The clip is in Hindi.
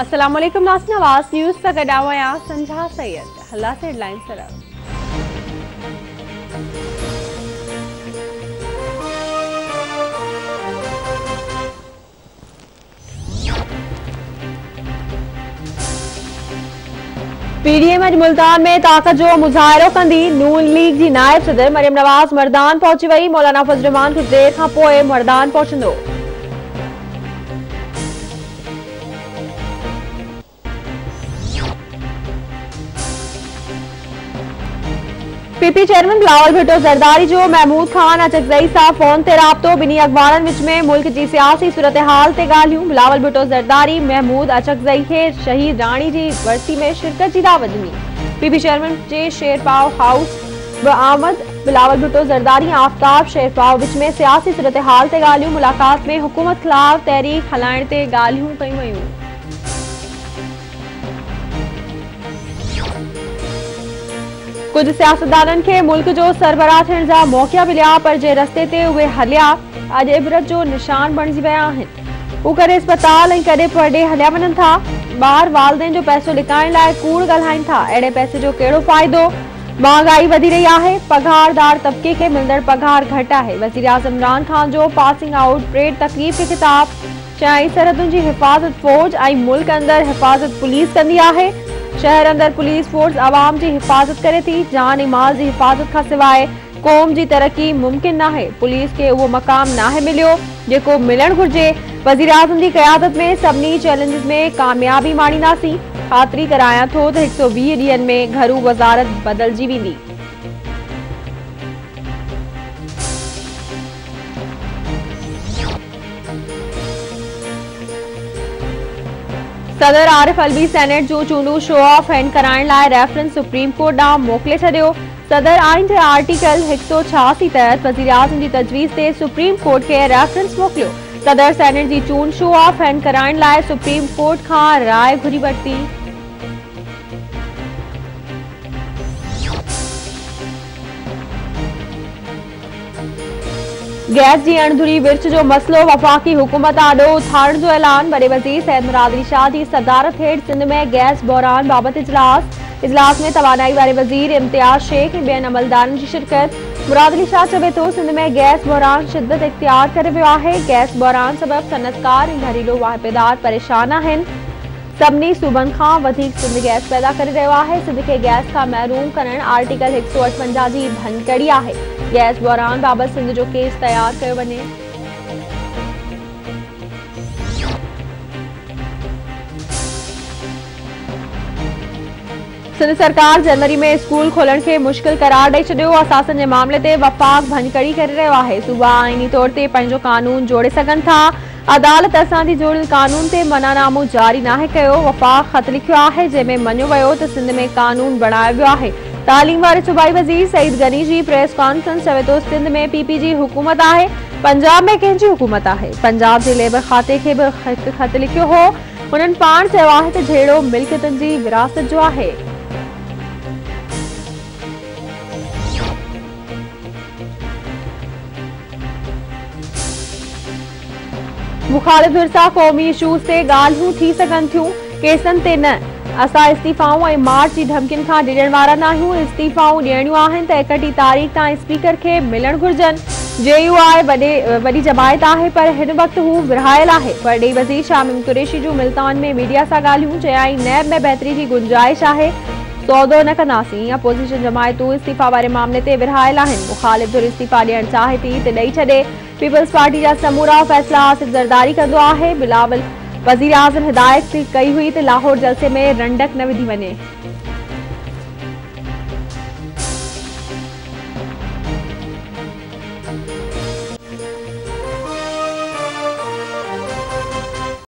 अस्सलाम वालेकुम नाज़रीन, आवाज़ न्यूज़ पर गडावया संझा सैयद हल्ला से हेडलाइन सर। पीडीएम अॼु मुल्तान में ताक़त जो मुज़ाहिरो कंदी। नून लीग जी नायब सदर मरियम नवाज़ मर्दान पहुची वई। मौलाना फजल रहमान कुछ देर खां पोइ मर्दान पहुचंदो। पीपी चेयरमैन बिलावल भुट्टो ज़रदारी जो महमूद खान अचकज़ई सां फोन ते राब्तो। ॿिन्ही अख़बारनि विच में मुल्क जी सियासी सूरत हाल ते ॻाल्हियूं। बिलावल भुट्टो ज़रदारी महमूद अचकज़ई खे शहीद राणी जी वरसी में शिरकत जी दावत ॾिनी। पीपी चेयरमैन जे शेरपाव हाउस बआमद बिलावल भुट्टो ज़रदारी आफ़ताब शेरपाव विच में सियासी सूरत हाल ते ॻाल्हियूं। मुलाक़ात में हुकूमत ख़िलाफ़ तहरीक हलाइण ते ॻाल्हियूं कयूं वयूं। कुछ सियासतदाननि खे मुल्क जो सरबराह थियण जा मौक़ा मिलिया, पर जे रस्ते ते उहे हलिया अॼु इबरत जो निशान बणिजी विया आहिनि। हू कॾहिं अस्पताल ऐं कॾहिं परॾे हलिया वञनि था। ॿार वालदेन जो पैसो लिकाइण लाइ कूड़ ॻाल्हाइनि था। अहिड़े पैसे जो कहिड़ो फ़ाइदो? महांगाई वधी रही आहे। पघारदार तबिके खे मिलंदड़ पघार घटि आहे। वज़ीर आज़म इमरान ख़ान जो पासिंग आउट परेड तक़रीब खे ख़िताब। चयाईं सरहदुनि जी हिफ़ाज़त फ़ौज ऐं मुल्क अंदरि हिफ़ाज़त पुलिस कंदी आहे। शहर अंदर पुलिस फोर्स आवाम की हिफाजत करे थी। जान ऐं माल की हिफाजत का सिवाय क़ौम की तरक्की मुमकिन नाहे। पुलिस के वो मकाम नाहे मिलियो जेको मिलण घुर्जे। वज़ीर आज़म की क़यादत में सभी चैलेंजिस में कामयाबी माणींदासीं। ख़ातिरी करायां थो त 120 ॾींहनि में घरू वज़ारत बदलजी वेंदी। सदर आरिफ अलवी सेनेट जो चूंडू शो ऑफ हैंड कराइण लाइ रेफरेंस सुप्रीम कोर्ट ॾांहुं मोकिले छॾियो। सदर आइन जे आर्टिकल 186 तहत वज़ीर आज़म जी तजवीज़ ते सुप्रीम कोर्ट खे रेफरेंस मोकिलियो। सदर सेनेट जी चूंड शो ऑफ हैंड कराइण लाइ सुप्रीम कोर्ट खां राय घुरी वरिती। गैस की अणधुरी विर्छ जो मसलो वफाकी हुकूमत आॾो उथारण जो ऐलान। वॾे वज़ीर सैयद मुराद अली शाह की सदारत हेठ सिंध में गैस बहरान बाबत इजलास में तवानाई वाले वज़ीर इम्तियाज शेख ऐं ॿियनि अमलदारनि की शिरकत। मुराद अली शाह चवे थो सिंध में गैस बहरान शिद्दत इख्तियार करे वियो आहे। गैस बहरान सबब सनतकार ऐं घरेलू वाहिपेदार परेशान आहिनि। सभिनी सूबनि खां वधीक सिंध गैस पैदा करे रहियो आहे। सिंध खे गैस खां महरूम करण आर्टिकल 158 जी भनकड़ी आहे। गैस बहरान बाबत सिंध जो केस तैयार कयो वञे। सिंध सरकार जनवरी में स्कूल खोलण के मुश्किल करार ॾेई छॾियो। असासन जे मामले ते वफ़ाक़ भनकड़ी करे रहियो आहे। सूबा आईनी तौर ते पंहिंजो कानून जोड़े सघनि था। अदालत असांजी जोड़ियल कानून ते मनानामो जारी नाहे कयो। वफ़ाक़ ख़त लिखियो आहे जंहिंमें मञियो वियो त सिंध में कानून बणायो वियो आहे। तालीम वारे सूबाई वज़ीर सईद गनी जी प्रेस कॉन्फ्रेंस चवे थो सिंध में पीपी जी हुकूमत आहे। पंजाब में कंहिंजी हुकूमत आहे। पंजाब जे लेबर खाते खे बि हिकु ख़त लिखियो हो। हुननि पाण चयो आहे त जहिड़ो मिल्कियतुनि जी विरासत जो आहे। मुखालिफ भिरसा क़ौमी इशूज़ ते ॻाल्हियूं थी सघनि थियूं, केसनि ते न। असां इस्तीफ़ाऊं ऐं मार्च जी धमकियुनि खां डिॼण वारा न आहियूं। इस्तीफ़ाऊं ॾियणियूं आहिनि त 31 तारीख़ ताईं स्पीकर खे मिलण घुर्जनि। JUI वॾी जमायत आहे पर हिन वक़्तु हू विरहायल आहे। परॾेही वज़ीर शामीम कुरैशी जूं मुल्तान में मीडिया सां ॻाल्हियूं। चयाईं नैब में बहितरी जी गुंजाइश आहे, सौदो न कंदासीं। अपोज़िशन जमायतूं इस्तीफ़ा वारे मामले ते विरहायल आहिनि। मुखालिफ धुर इस्तीफ़ा ॾियणु चाहे थी त ॾेई छॾे। पीपल्स पार्टी जा समूरा फ़ैसिला आसिफ ज़रदारी कंदो आहे। बिलावल वज़ीर आज़म हिदायत कई हुई त लाहौर जलसे में रंडक न विधी वञे।